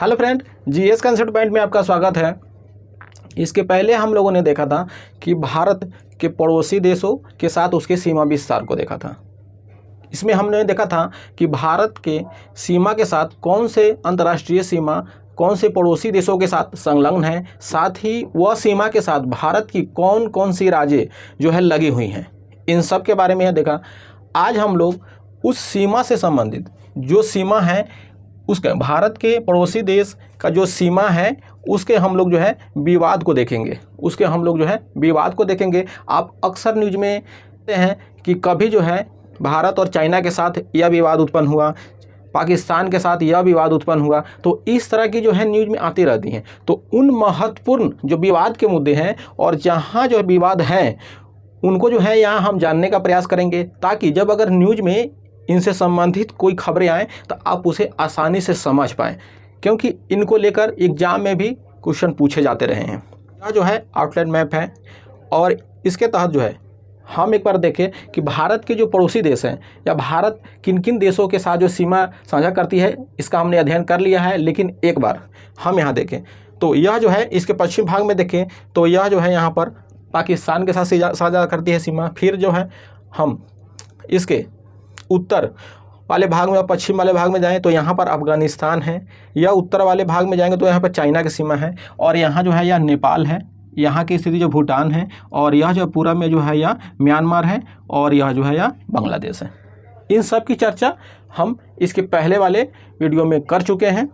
Hello friend, GS concept point में आपका स्वागत है। इसके पहले हम लोगों ने देखा था कि भारत के पड़ोसी देशों के साथ उसके सीमा विस्तार को देखा था। इसमें हमने देखा था कि भारत के सीमा के साथ कौन से अंतर्राष्ट्रीय सीमा कौन से पड़ोसी देशों के साथ संलग्न है, साथ ही वह सीमा के साथ भारत की कौन कौन सी राज्य जो है लगी हुई हैं, इन सब के बारे में देखा। आज हम लोग उस सीमा से संबंधित जो सीमा है उसके भारत के पड़ोसी देश का जो सीमा है उसके हम लोग जो है विवाद को देखेंगे। आप अक्सर न्यूज में देखते हैं कि कभी जो है भारत और चाइना के साथ यह विवाद उत्पन्न हुआ, पाकिस्तान के साथ यह विवाद उत्पन्न हुआ, तो इस तरह की जो है न्यूज में आती रहती हैं। तो उन महत्वपूर्ण जो विवाद के मुद्दे हैं और जहाँ जो विवाद हैं उनको जो है यहाँ हम जानने का प्रयास करेंगे, ताकि जब अगर न्यूज में इनसे संबंधित कोई खबरें आएँ तो आप उसे आसानी से समझ पाएँ, क्योंकि इनको लेकर एग्जाम में भी क्वेश्चन पूछे जाते रहे हैं। यह जो है आउटलाइन मैप है और इसके तहत जो है हम एक बार देखें कि भारत के जो पड़ोसी देश हैं या भारत किन किन देशों के साथ जो सीमा साझा करती है, इसका हमने अध्ययन कर लिया है। लेकिन एक बार हम यहाँ देखें तो यह जो है इसके पश्चिम भाग में देखें तो यह जो है यहाँ पर पाकिस्तान के साथ साझा करती है सीमा। फिर जो है हम इसके उत्तर वाले भाग में और पश्चिम वाले भाग में जाएं तो यहाँ पर अफगानिस्तान है, या उत्तर वाले भाग में जाएंगे तो यहाँ पर चाइना की सीमा है, और यहाँ जो है यह नेपाल है, यहाँ की स्थिति जो भूटान है, और यह जो पूरा में जो है यह म्यांमार है, और यह जो है यह बांग्लादेश है। इन सब की चर्चा हम इसके पहले वाले वीडियो में कर चुके हैं।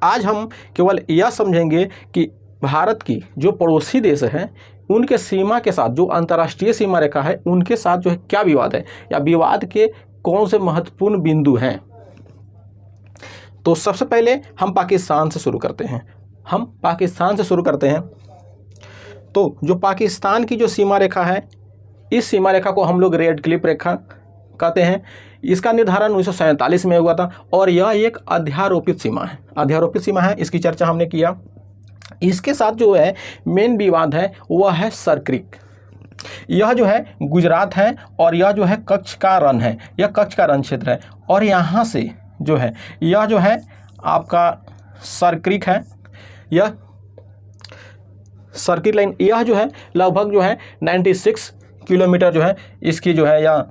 आज हम केवल यह समझेंगे कि भारत की जो पड़ोसी देश हैं उनके सीमा के साथ जो अंतर्राष्ट्रीय सीमा रेखा है उनके साथ जो है क्या विवाद है, या विवाद के कौन से महत्वपूर्ण बिंदु हैं। तो सबसे पहले हम पाकिस्तान से शुरू करते हैं। तो जो पाकिस्तान की जो सीमा रेखा है, इस सीमा रेखा को हम लोग रेड क्लिफ रेखा कहते हैं। इसका निर्धारण 1947 में हुआ था और यह एक अध्यारोपित सीमा है। इसकी चर्चा हमने किया। इसके साथ जो है मेन विवाद है वह है सर क्रीक। यह जो है गुजरात है और यह जो है कच्छ का रण है, यह कच्छ का रण क्षेत्र है, और यहाँ से जो है यह जो है आपका सर क्रीक है, यह सर्किट लाइन, यह जो है लगभग जो है 96 किलोमीटर जो है इसकी जो है यह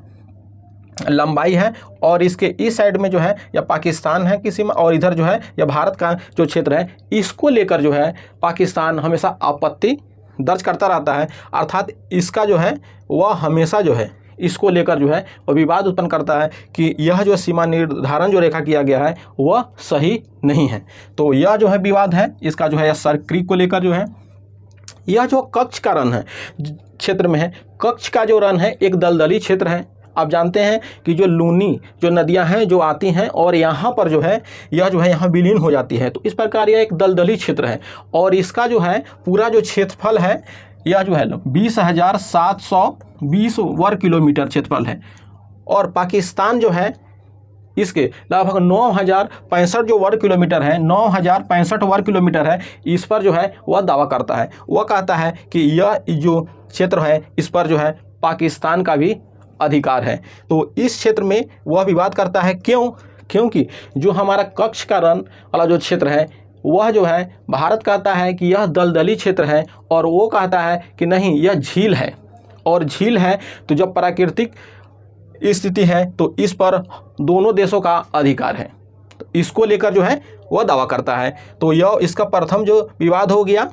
लंबाई है, और इसके इस साइड में जो है यह पाकिस्तान है की सीमा, और इधर जो है यह भारत का जो क्षेत्र है। इसको लेकर जो है पाकिस्तान हमेशा आपत्ति दर्ज करता रहता है, अर्थात इसका जो है वह हमेशा जो है इसको लेकर जो है वह विवाद उत्पन्न करता है कि यह जो सीमा निर्धारण जो रेखा किया गया है वह सही नहीं है। तो यह जो है विवाद है इसका जो है सर क्रीक को लेकर जो है। यह जो कच्छ का रण है क्षेत्र में है, कच्छ का जो रण है एक दलदली क्षेत्र है। आप जानते हैं कि जो लूनी जो नदियां हैं जो आती हैं और यहाँ पर जो है यह जो है यहाँ विलीन हो जाती है, तो इस प्रकार यह एक दलदली क्षेत्र है, और इसका जो है पूरा जो क्षेत्रफल है यह जो है 20,720 वर्ग किलोमीटर क्षेत्रफल है, और पाकिस्तान जो है इसके लगभग 9,065 जो वर्ग किलोमीटर है, 9,065 वर्ग किलोमीटर है, इस पर जो है वह दावा करता है। वह कहता है कि यह जो क्षेत्र है इस पर जो है पाकिस्तान का भी अधिकार है। तो इस क्षेत्र में वह विवाद करता है। क्योंकि जो हमारा कच्छ का रण वाला जो क्षेत्र है वह जो है भारत कहता है कि यह दलदली क्षेत्र है, और वो कहता है कि नहीं यह झील है, और झील है तो जब प्राकृतिक स्थिति है तो इस पर दोनों देशों का अधिकार है। तो इसको लेकर जो है वह दावा करता है। तो यह इसका प्रथम जो विवाद हो गया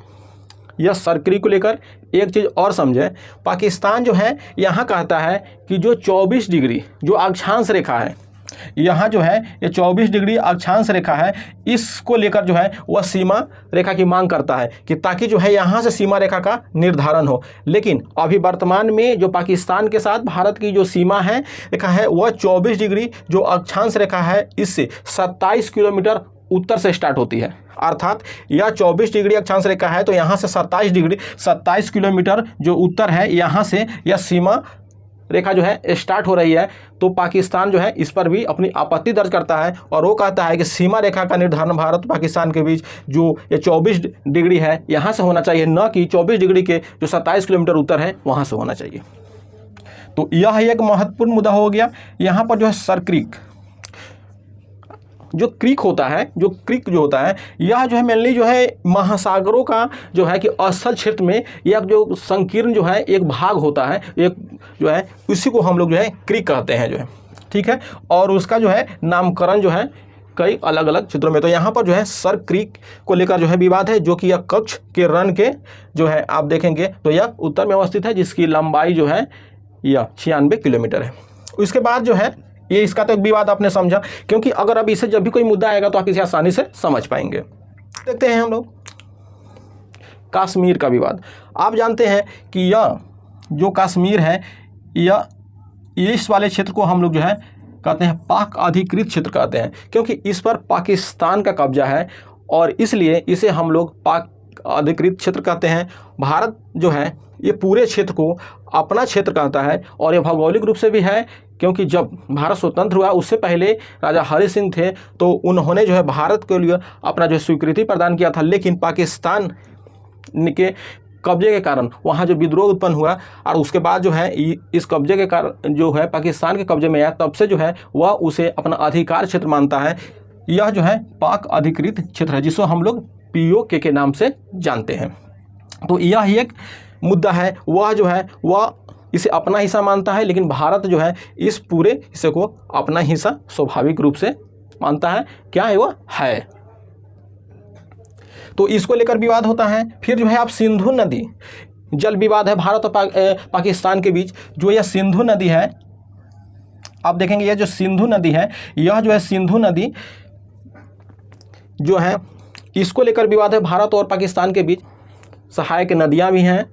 यह सर क्रीक को लेकर। एक चीज़ और समझे, पाकिस्तान जो है यहाँ कहता है कि जो 24 डिग्री जो अक्षांश रेखा है, यहाँ जो है ये 24 डिग्री अक्षांश रेखा है, इसको लेकर जो है वह सीमा रेखा की मांग करता है कि ताकि जो है यहाँ से सीमा रेखा का निर्धारण हो। लेकिन अभी वर्तमान में जो पाकिस्तान के साथ भारत की जो सीमा है रेखा है वह 24 डिग्री जो अक्षांश रेखा है इससे 27 किलोमीटर उत्तर से स्टार्ट होती है, अर्थात यह 24 डिग्री अक्षांश रेखा है तो यहाँ से 27 किलोमीटर जो उत्तर है यहाँ से यह सीमा रेखा जो है स्टार्ट हो रही है। तो पाकिस्तान जो है इस पर भी अपनी आपत्ति दर्ज करता है, और वो कहता है कि सीमा रेखा का निर्धारण भारत और पाकिस्तान के बीच जो ये 24 डिग्री है यहाँ से होना चाहिए, न कि 24 डिग्री के जो 27 किलोमीटर उत्तर है वहाँ से होना चाहिए। तो यह एक महत्वपूर्ण मुद्दा हो गया। यहाँ पर जो है सर क्रीक जो क्रीक होता है, जो क्रीक जो होता है, यह जो है मेनली जो है महासागरों का जो है कि अस्थल क्षेत्र में यह जो संकीर्ण जो है एक भाग होता है, एक जो है उसी को हम लोग जो है क्रीक कहते हैं जो है, ठीक है। और उसका जो है नामकरण जो है कई अलग अलग क्षेत्रों में। तो यहाँ पर जो है सर क्रीक को लेकर जो है विवाद है, जो कि यह कच्छ के रन के जो है आप देखेंगे तो यह उत्तर में अवस्थित है, जिसकी लंबाई जो है यह 96 किलोमीटर है। उसके बाद जो है ये इसका तो एक विवाद आपने समझा, क्योंकि अगर अब इसे जब भी कोई मुद्दा आएगा तो आप इसे आसानी से समझ पाएंगे। देखते हैं हम लोग कश्मीर का विवाद। आप जानते हैं कि यह जो कश्मीर है, यह इस वाले क्षेत्र को हम लोग जो है कहते हैं पाक अधिकृत क्षेत्र कहते हैं, क्योंकि इस पर पाकिस्तान का कब्जा है और इसलिए इसे हम लोग पाक अधिकृत क्षेत्र कहते हैं। भारत जो है ये पूरे क्षेत्र को अपना क्षेत्र कहता है और ये भौगोलिक रूप से भी है, क्योंकि जब भारत स्वतंत्र हुआ उससे पहले राजा हरि सिंह थे तो उन्होंने जो है भारत के लिए अपना जो स्वीकृति प्रदान किया था, लेकिन पाकिस्तान के कब्जे के कारण वहाँ जो विद्रोह उत्पन्न हुआ और उसके बाद जो है इस कब्जे के कारण जो है पाकिस्तान के कब्जे में आया, तब से जो है वह उसे अपना अधिकार क्षेत्र मानता है। यह जो है पाक अधिकृत क्षेत्र है, जिसको हम लोग POK के नाम से जानते हैं। तो यह ही एक मुद्दा है, वह जो है वह इसे अपना हिस्सा मानता है, लेकिन भारत जो है इस पूरे हिस्से को अपना हिस्सा स्वाभाविक रूप से मानता है। क्या है वह है, तो इसको लेकर विवाद होता है। फिर जो है आप सिंधु नदी जल विवाद है भारत और पाकिस्तान के बीच। जो यह सिंधु नदी है, आप देखेंगे यह जो सिंधु नदी है, यह जो है सिंधु नदी जो है इसको लेकर विवाद है भारत और पाकिस्तान के बीच। सहायक नदियां भी हैं,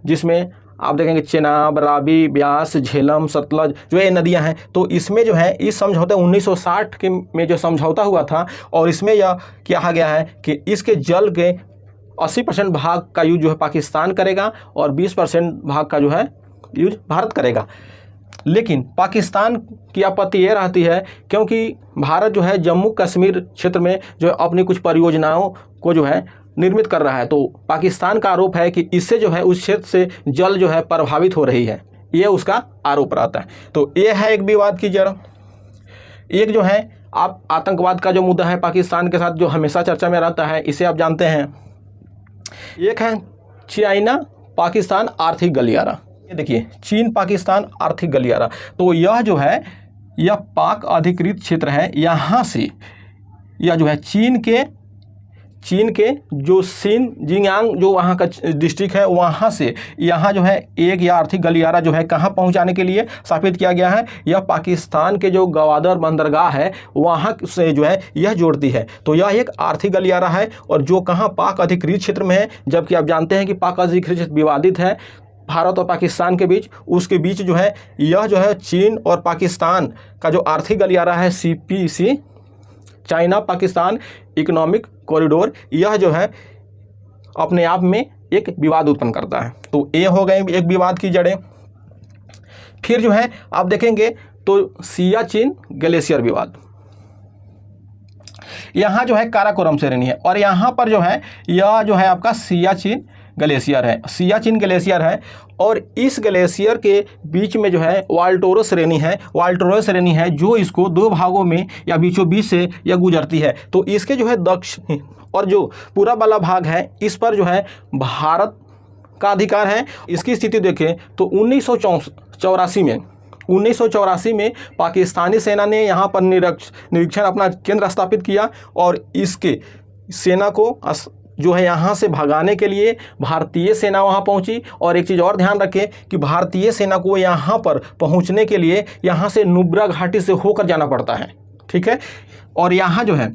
जिसमें आप देखेंगे चेनाब, रावी, ब्यास, झेलम, सतलज जो ये नदियां हैं। तो इसमें जो है इस समझौते 1960 के में जो समझौता हुआ था, और इसमें यह कहा गया है कि इसके जल के 80% भाग का यूज जो है पाकिस्तान करेगा और 20% भाग का जो है यूज भारत करेगा। लेकिन पाकिस्तान की आपत्ति ये रहती है, क्योंकि भारत जो है जम्मू कश्मीर क्षेत्र में जो है अपनी कुछ परियोजनाओं को जो है निर्मित कर रहा है, तो पाकिस्तान का आरोप है कि इससे जो है उस क्षेत्र से जल जो है प्रभावित हो रही है, ये उसका आरोप रहता है। तो ये है एक विवाद की जड़। एक जो है आप आतंकवाद का जो मुद्दा है पाकिस्तान के साथ, जो हमेशा चर्चा में रहता है, इसे आप जानते हैं। एक है चाइना पाकिस्तान आर्थिक गलियारा। ये देखिए चीन पाकिस्तान आर्थिक गलियारा, तो यह जो है यह पाक अधिकृत क्षेत्र है। यहाँ से यह जो है चीन के जो शिनजियांग जो वहाँ का डिस्ट्रिक्ट है, वहाँ से यहाँ जो है एक यह आर्थिक गलियारा जो है कहाँ पहुँचाने के लिए स्थापित किया गया है, यह पाकिस्तान के जो गवादर बंदरगाह है वहाँ से जो है यह जोड़ती है। तो यह एक आर्थिक गलियारा है, और जो कहाँ पाक अधिकृत क्षेत्र में है, जबकि आप जानते हैं कि पाक अधिकृत क्षेत्र विवादित है भारत और पाकिस्तान के बीच। उसके बीच जो है यह जो है चीन और पाकिस्तान का जो आर्थिक गलियारा है CPC, China Pakistan economic corridor, यह जो है अपने आप में एक विवाद उत्पन्न करता है। तो ये हो गए एक विवाद की जड़ें। फिर जो है आप देखेंगे तो सियाचिन ग्लेशियर विवाद। यहाँ जो है काराकोरम श्रेणी है, और यहाँ पर जो है यह जो है आपका सियाचिन ग्लेशियर है, सियाचिन ग्लेशियर है। और इस ग्लेशियर के बीच में जो है वाल्टोरो श्रेणी है, वाल्टोरो श्रेणी है जो इसको दो भागों में या बीचों बीच से यह गुजरती है। तो इसके जो है दक्षिण और जो पूरा वाला भाग है, इस पर जो है भारत का अधिकार है। इसकी स्थिति देखें तो 1984 में पाकिस्तानी सेना ने यहाँ पर निरीक्षण अपना केंद्र स्थापित किया, और इसके सेना को जो है यहाँ से भगाने के लिए भारतीय सेना वहाँ पहुँची। और एक चीज़ और ध्यान रखें कि भारतीय सेना को यहाँ पर पहुँचने के लिए यहाँ से नुब्रा घाटी से होकर जाना पड़ता है, ठीक है। और यहाँ जो है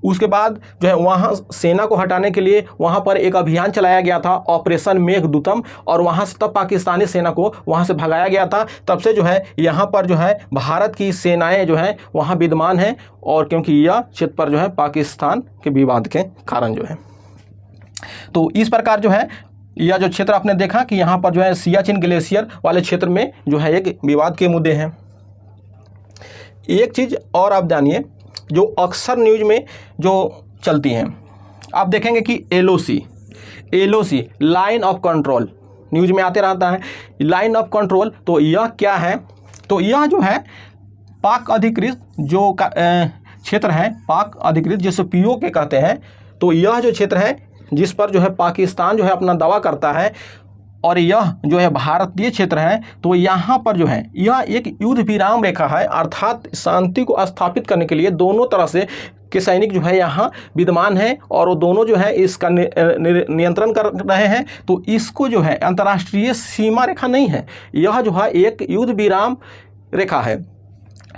उसके बाद जो है वहाँ सेना को हटाने के लिए वहाँ पर एक अभियान चलाया गया था, ऑपरेशन मेघदूतम, और वहाँ से तब पाकिस्तानी सेना को वहाँ से भगाया गया था। तब से जो है यहाँ पर जो है भारत की सेनाएं जो है वहाँ विद्यमान हैं, और क्योंकि यह क्षेत्र पर जो है पाकिस्तान के विवाद के कारण जो है। तो इस प्रकार जो है यह जो क्षेत्र आपने देखा कि यहाँ पर जो है सियाचिन ग्लेशियर वाले क्षेत्र में जो है एक विवाद के मुद्दे हैं। एक चीज़ और आप जानिए जो अक्सर न्यूज में जो चलती हैं, आप देखेंगे कि LOC line of control news में आते रहता है। लाइन ऑफ कंट्रोल, तो यह क्या है? तो यह जो है पाक अधिकृत क्षेत्र है पाक अधिकृत, जिसे पीओके कहते हैं, तो यह जो क्षेत्र है जिस पर जो है पाकिस्तान जो है अपना दावा करता है, और यह जो है भारतीय क्षेत्र है, तो यहाँ पर जो है यह एक युद्ध विराम रेखा है, अर्थात शांति को स्थापित करने के लिए दोनों तरह से के सैनिक जो है यहाँ विद्यमान हैं और वो दोनों जो है इसका नियंत्रण कर रहे हैं। तो इसको जो है अंतर्राष्ट्रीय सीमा रेखा नहीं है, यह जो है एक युद्ध विराम रेखा है।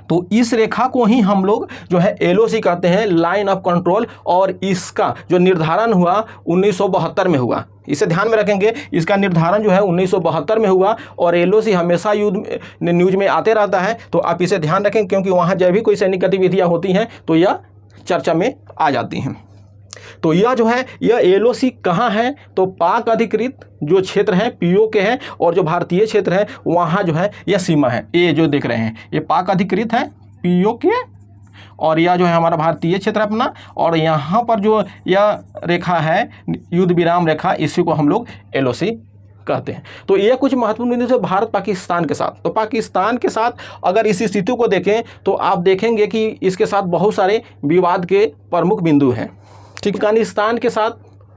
तो इस रेखा को ही हम लोग जो है LOC कहते हैं, लाइन ऑफ कंट्रोल, और इसका जो निर्धारण हुआ 1972 में हुआ। इसे ध्यान में रखेंगे, इसका निर्धारण जो है 1972 में हुआ, और LOC हमेशा युद्ध न्यूज में आते रहता है, तो आप इसे ध्यान रखें, क्योंकि वहाँ जब भी कोई सैनिक गतिविधियाँ होती हैं तो यह चर्चा में आ जाती हैं। तो यह जो है यह LOC कहाँ है, तो पाक अधिकृत जो क्षेत्र है POK है, और जो भारतीय क्षेत्र है वहाँ जो है यह सीमा है। ये जो देख रहे हैं ये पाक अधिकृत है POK, और यह जो है हमारा भारतीय क्षेत्र है अपना, और यहाँ पर जो यह रेखा है युद्ध विराम रेखा, इसी को हम लोग LOC कहते हैं। तो ये कुछ महत्वपूर्ण बिंदु है भारत पाकिस्तान के साथ। तो पाकिस्तान के साथ अगर इस स्थिति को देखें तो आप देखेंगे कि इसके साथ बहुत सारे विवाद के प्रमुख बिंदु हैं। ठीक, अफगानिस्तान के साथ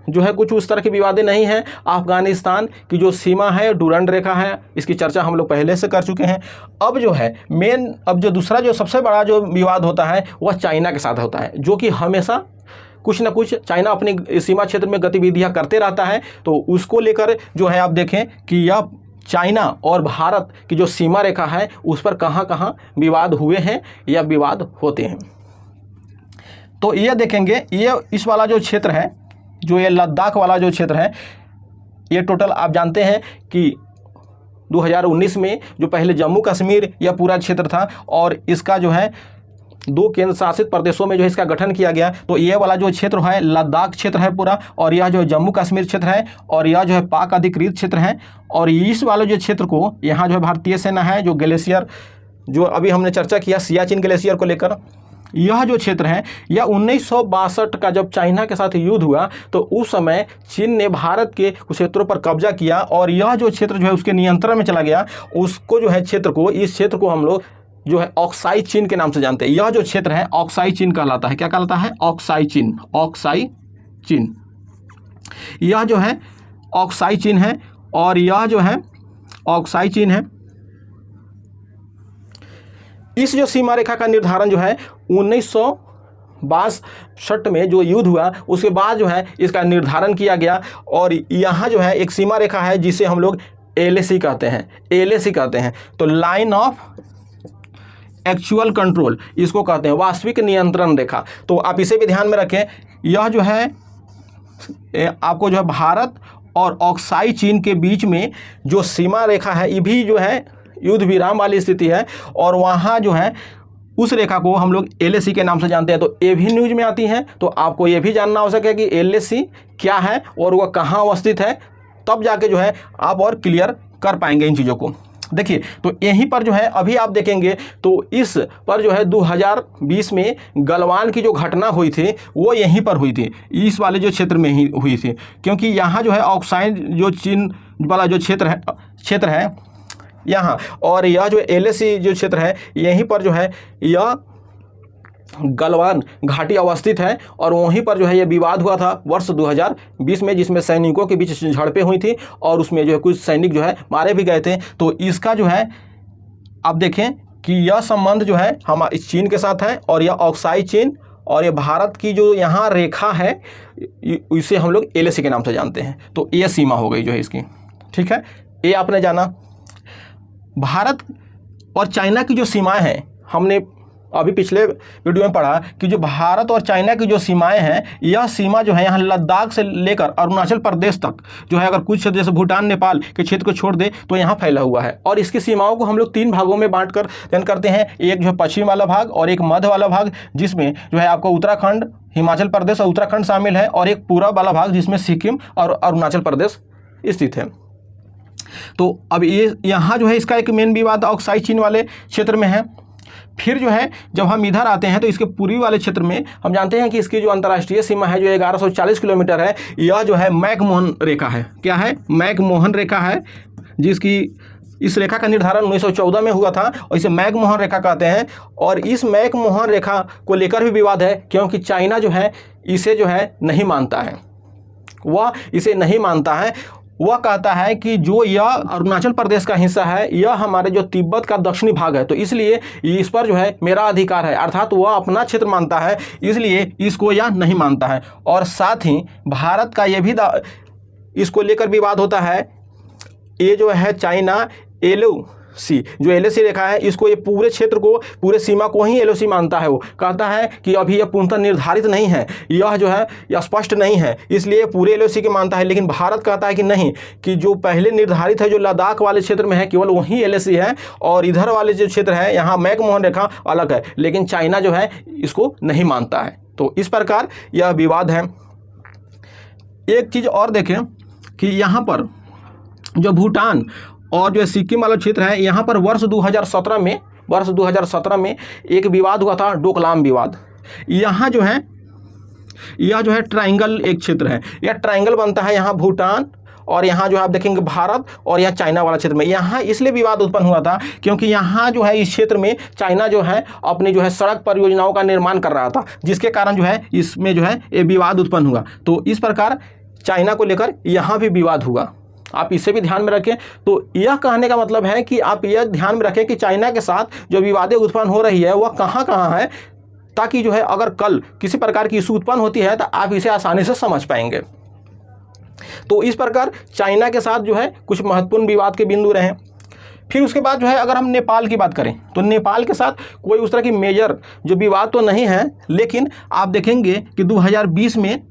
जो है कुछ उस तरह के विवादें नहीं हैं। अफगानिस्तान की जो सीमा है डुरंड रेखा है, इसकी चर्चा हम लोग पहले से कर चुके हैं। अब जो है अब जो दूसरा जो सबसे बड़ा जो विवाद होता है वह चाइना के साथ होता है, जो कि हमेशा कुछ ना कुछ चाइना अपने सीमा क्षेत्र में गतिविधियां करते रहता है। तो उसको लेकर जो है आप देखें कि यह चाइना और भारत की जो सीमा रेखा है उस पर कहाँ कहाँ विवाद हुए हैं या विवाद होते हैं। तो ये देखेंगे, ये इस वाला जो क्षेत्र है, जो ये लद्दाख वाला जो क्षेत्र है, ये टोटल आप जानते हैं कि 2019 में जो पहले जम्मू कश्मीर यह पूरा क्षेत्र था, और इसका जो है 2 केंद्र शासित प्रदेशों में जो है इसका गठन किया गया। तो ये वाला जो क्षेत्र है लद्दाख क्षेत्र है पूरा, और यह जो जम्मू कश्मीर क्षेत्र है, और यह जो है पाक अधिकृत क्षेत्र है। और इस वाले जो क्षेत्र को यहाँ जो है भारतीय सेना है, जो ग्लेशियर जो अभी हमने चर्चा किया सियाचिन ग्लेशियर को लेकर, यह जो क्षेत्र है यह 1962 का जब चाइना के साथ युद्ध हुआ तो उस समय चीन ने भारत के कुछ क्षेत्रों पर कब्जा किया, और यह जो क्षेत्र जो है उसके नियंत्रण में चला गया। उसको जो है इस क्षेत्र को हम लोग जो है ऑक्साई चीन के नाम से जानते हैं। यह जो क्षेत्र है ऑक्साई चीन कहलाता है। क्या कहलाता है? ऑक्साई चीन। ऑक्साई चीन, यह जो है ऑक्साई चीन है, और यह जो है ऑक्साई चीन है। इस जो सीमा रेखा का निर्धारण जो है 1962 में जो युद्ध हुआ उसके बाद जो है इसका निर्धारण किया गया, और यहाँ जो है एक सीमा रेखा है जिसे हम लोग LAC कहते हैं। LAC कहते हैं, तो लाइन ऑफ एक्चुअल कंट्रोल इसको कहते हैं, वास्तविक नियंत्रण रेखा। तो आप इसे भी ध्यान में रखें, यह जो है आपको जो है भारत और ऑक्साई चीन के बीच में जो सीमा रेखा है ये भी जो है युद्ध विराम वाली स्थिति है, और वहाँ जो है उस रेखा को हम लोग LAC के नाम से जानते हैं। तो ये भी न्यूज में आती हैं, तो आपको ये भी जानना आवश्यक है कि LAC क्या है और वह कहाँ अवस्थित है, तब जाके जो है आप और क्लियर कर पाएंगे इन चीज़ों को। देखिए, तो यहीं पर जो है अभी आप देखेंगे तो इस पर जो है 2020 में गलवान की जो घटना हुई थी वो यहीं पर हुई थी, इस वाले जो क्षेत्र में ही हुई थी, क्योंकि यहाँ जो है ऑक्साई जो चीन वाला जो क्षेत्र है यहाँ, और यह जो LAC जो क्षेत्र है यहीं पर जो है यह गलवान घाटी अवस्थित है, और वहीं पर जो है यह विवाद हुआ था वर्ष 2020 में, जिसमें सैनिकों के बीच झड़पें हुई थी और उसमें जो है कुछ सैनिक जो है मारे भी गए थे। तो इसका जो है आप देखें कि यह संबंध जो है हमारे चीन के साथ है, और यह ऑक्साई चीन और ये भारत की जो यहाँ रेखा है इसे हम लोग LAC के नाम से जानते हैं। तो ये सीमा हो गई जो है इसकी। ठीक है, ये आपने जाना। भारत और चाइना की जो सीमाएं हैं, हमने अभी पिछले वीडियो में पढ़ा कि जो भारत और चाइना की जो सीमाएं हैं, यह सीमा जो है यहाँ लद्दाख से लेकर अरुणाचल प्रदेश तक जो है, अगर कुछ क्षेत्र जैसे भूटान नेपाल के क्षेत्र को छोड़ दे तो यहाँ फैला हुआ है। और इसकी सीमाओं को हम लोग 3 भागों में बांट कर अध्ययन करते हैं, एक जो है पश्चिम वाला भाग और एक मध्य वाला भाग जिसमें जो है आपको उत्तराखंड, हिमाचल प्रदेश और उत्तराखंड शामिल है, और एक पूर्व वाला भाग जिसमें सिक्किम और अरुणाचल प्रदेश स्थित है। तो अब ये यहाँ जो है इसका एक मेन विवाद ऑक्साई चीन वाले क्षेत्र में है। फिर जो है जब हम इधर आते हैं तो इसके पूर्वी वाले क्षेत्र में हम जानते हैं कि इसकी जो अंतर्राष्ट्रीय सीमा है जो 1140 किलोमीटर है, यह जो है मैकमोहन रेखा है। क्या है? मैकमोहन रेखा है, जिसकी इस रेखा का निर्धारण 1914 में हुआ था और इसे मैकमोहन रेखा कहते हैं। और इस मैकमोहन रेखा को लेकर भी विवाद है, क्योंकि चाइना जो है इसे जो है नहीं मानता है, वह इसे नहीं मानता है। वह कहता है कि जो यह अरुणाचल प्रदेश का हिस्सा है, यह हमारे जो तिब्बत का दक्षिणी भाग है, तो इसलिए इस पर जो है मेरा अधिकार है, अर्थात वह अपना क्षेत्र मानता है, इसलिए इसको यह नहीं मानता है। और साथ ही भारत का यह भी इसको लेकर विवाद होता है। ये जो है चाइना LOC जो LOC रेखा है, इसको ये पूरे क्षेत्र को, पूरे सीमा को ही LOC मानता है। वो कहता है कि अभी यह पूर्णतः निर्धारित नहीं है, यह जो है यह स्पष्ट नहीं है, इसलिए पूरे LOC के मानता है। लेकिन भारत कहता है कि नहीं, कि जो पहले निर्धारित है, जो लद्दाख वाले क्षेत्र में है, केवल वही LOC है, और इधर वाले जो क्षेत्र है यहाँ मैकमोहन रेखा अलग है। लेकिन चाइना जो है इसको नहीं मानता है। तो इस प्रकार यह विवाद है। एक चीज़ और देखें कि यहाँ पर जो भूटान और जो सिक्किम वाला क्षेत्र है, यहाँ पर वर्ष 2017 में एक विवाद हुआ था, डोकलाम विवाद। यहाँ जो है यह जो है ट्रायंगल एक क्षेत्र है, यह ट्रायंगल बनता है यहाँ भूटान और यहाँ जो है आप देखेंगे भारत और यहाँ चाइना वाला क्षेत्र में। यहाँ इसलिए विवाद उत्पन्न हुआ था क्योंकि यहाँ जो है इस क्षेत्र में चाइना जो है अपनी जो है सड़क परियोजनाओं का निर्माण कर रहा था, जिसके कारण जो है इसमें जो है ये विवाद उत्पन्न हुआ। तो इस प्रकार चाइना को लेकर यहाँ भी विवाद हुआ, आप इसे भी ध्यान में रखें। तो यह कहने का मतलब है कि आप यह ध्यान में रखें कि चाइना के साथ जो विवादें उत्पन्न हो रही है वह कहाँ कहाँ है, ताकि जो है अगर कल किसी प्रकार की इशू उत्पन्न होती है तो आप इसे आसानी से समझ पाएंगे। तो इस प्रकार चाइना के साथ जो है कुछ महत्वपूर्ण विवाद के बिंदु रहे। फिर उसके बाद जो है अगर हम नेपाल की बात करें तो नेपाल के साथ कोई उस तरह की मेजर जो विवाद तो नहीं है, लेकिन आप देखेंगे कि 2020 में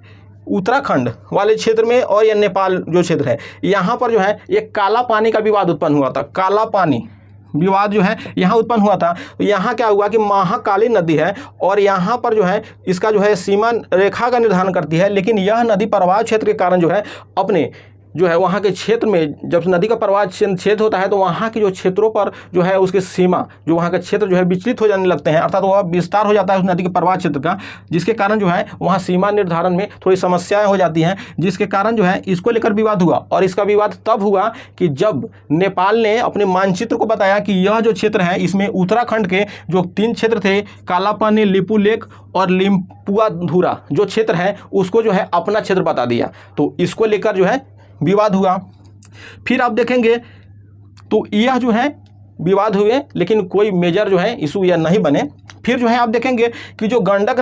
उत्तराखंड वाले क्षेत्र में और यह नेपाल जो क्षेत्र है, यहाँ पर जो है एक काला पानी का विवाद उत्पन्न हुआ था। काला पानी विवाद जो है यहाँ उत्पन्न हुआ था। यहाँ क्या हुआ कि महाकाली नदी है और यहाँ पर जो है इसका जो है सीमा रेखा का निर्धारण करती है, लेकिन यह नदी प्रवाह क्षेत्र के कारण जो है अपने जो है वहाँ के क्षेत्र में जब नदी का प्रवाह क्षेत्र होता है तो वहाँ के जो क्षेत्रों पर जो है उसकी सीमा, जो वहाँ का क्षेत्र जो है विचलित हो जाने लगते हैं, अर्थात वह विस्तार हो जाता है उस नदी के प्रवाह क्षेत्र का, जिसके कारण जो है वहाँ सीमा निर्धारण में थोड़ी समस्याएं हो जाती हैं, जिसके कारण जो है इसको लेकर विवाद हुआ। और इसका विवाद तब हुआ कि जब नेपाल ने अपने मानचित्र को बताया कि यह जो क्षेत्र है इसमें उत्तराखंड के जो 3 क्षेत्र थे, कालापानी, लिपुलेख और लिम्पुआधुरा जो क्षेत्र है उसको जो है अपना क्षेत्र बता दिया। तो इसको लेकर जो है विवाद हुआ। फिर आप देखेंगे तो यह जो है विवाद हुए, लेकिन कोई मेजर जो है इशू यह नहीं बने। फिर जो है आप देखेंगे कि जो गंडक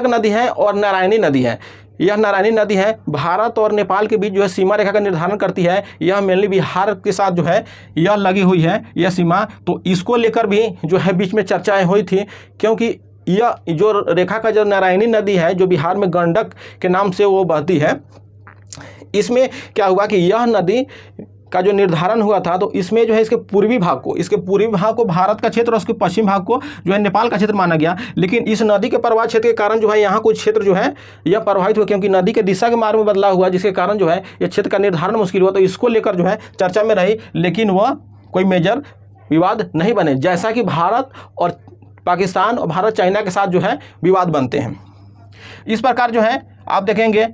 नदी है और नारायणी नदी है, यह नारायणी नदी है भारत और नेपाल के बीच जो है सीमा रेखा का निर्धारण करती है। यह मेनली बिहार के साथ जो है यह लगी हुई है यह सीमा। तो इसको लेकर भी जो है बीच में चर्चाएं हुई थी, क्योंकि यह जो रेखा का जो नारायणी नदी है जो बिहार में गंडक के नाम से वो बहती है, इसमें क्या हुआ कि यह नदी का जो निर्धारण हुआ था तो इसमें जो है इसके पूर्वी भाग को भारत का क्षेत्र और उसके पश्चिम भाग को जो है नेपाल का क्षेत्र माना गया। लेकिन इस नदी के प्रवाह क्षेत्र के कारण जो है यहाँ कुछ क्षेत्र जो है यह प्रभावित हुआ, क्योंकि नदी के दिशा के मार्ग में बदलाव हुआ, जिसके कारण जो है यह क्षेत्र का निर्धारण मुश्किल हुआ। तो इसको लेकर जो है चर्चा में रही, लेकिन वह कोई मेजर विवाद नहीं बने, जैसा कि भारत और पाकिस्तान और भारत चाइना के साथ जो है विवाद बनते हैं। इस प्रकार जो है आप देखेंगे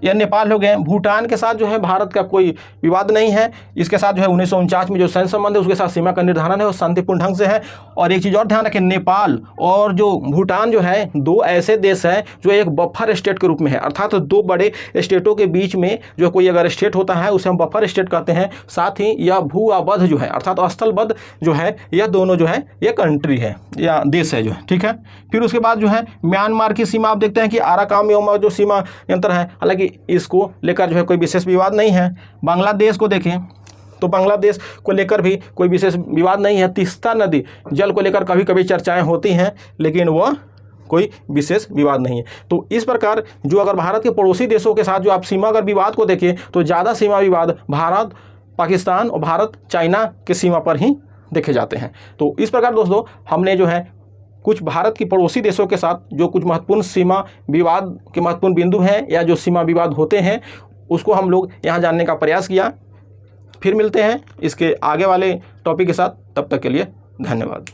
यह नेपाल हो गए। भूटान के साथ जो है भारत का कोई विवाद नहीं है, इसके साथ जो है 1949 में जो सैन्य संबंध है उसके साथ सीमा का निर्धारण है और शांतिपूर्ण ढंग से है। और एक चीज़ और ध्यान रखें, नेपाल और जो भूटान जो है 2 ऐसे देश हैं जो एक बफर स्टेट के रूप में है, अर्थात 2 बड़े स्टेटों के बीच में जो कोई अगर स्टेट होता है उसे हम बफर स्टेट कहते हैं। साथ ही यह भू आबद्ध जो है अर्थात स्थलबद्ध जो है यह दोनों जो है ये कंट्री है या देश है जो है, ठीक है। फिर उसके बाद जो है म्यांमार की सीमा आप देखते हैं कि आराकान योमा जो सीमा यंत्र है, हालांकि इसको लेकर जो है कोई विशेष विवाद नहीं है। बांग्लादेश को देखें तो बांग्लादेश को लेकर भी कोई विशेष विवाद नहीं है। तीस्ता नदी जल को लेकर कभी कभी चर्चाएं होती हैं, लेकिन वह कोई विशेष विवाद नहीं है। तो इस प्रकार जो अगर भारत के पड़ोसी देशों के साथ जो आप सीमा अगर विवाद को देखें तो ज़्यादा सीमा विवाद भारत, पाकिस्तान और भारत चाइना के सीमा पर ही देखे जाते हैं। तो इस प्रकार दोस्तों हमने जो है कुछ भारत की पड़ोसी देशों के साथ जो कुछ महत्वपूर्ण सीमा विवाद के महत्वपूर्ण बिंदु हैं या जो सीमा विवाद होते हैं उसको हम लोग यहाँ जानने का प्रयास किया। फिर मिलते हैं इसके आगे वाले टॉपिक के साथ, तब तक के लिए धन्यवाद।